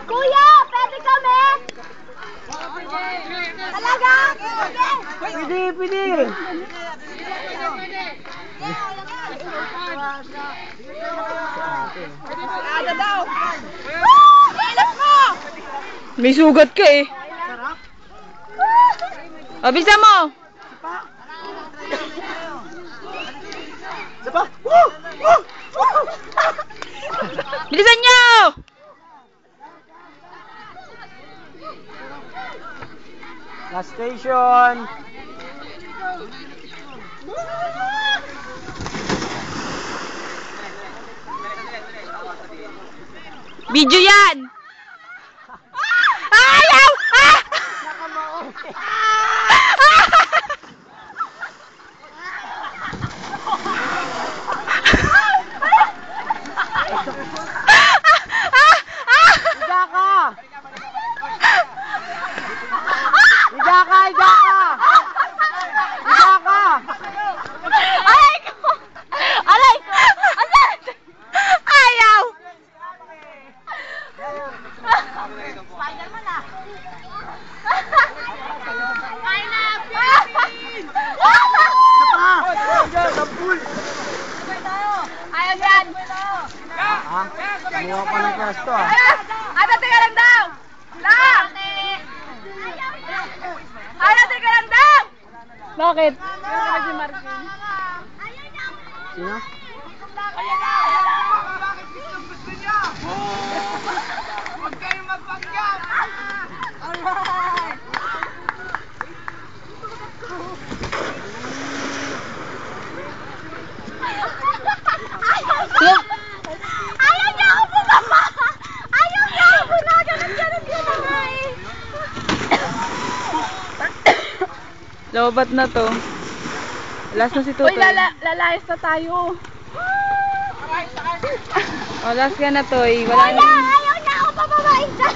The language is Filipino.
Kuya, pwede kami? Talaga? Pwede, pwede. Ada daw. Ilap mo! May sugat ka eh. Abisa mo! Sapa! Woo! Woo! Woo! Bilisan nyo! Last station. Video yan! Ayaw! Ah! Higa ka! Higa ka! Higa ka! Higa ka! Aray ko! Aray ko! Aray! Ayaw! Spider-Man ah! Kain na! Sapa! Sampul! Ayaw yan! Ha? Kumuha pa ng pwesto ah. Ate, teka lang daw! Lang! Ate, teka lang daw! Bakit? Sino? Huwag kayong magpanggap! Ayaw niya ako bumaba! Ayaw niya ako bunagan! Ganun yun na nga eh! Lobat na to. Last na si Tutoy. Uy, lalayas na tayo. Oh, last ka na, Toy. Wala, ayaw niya ako pababain dyan!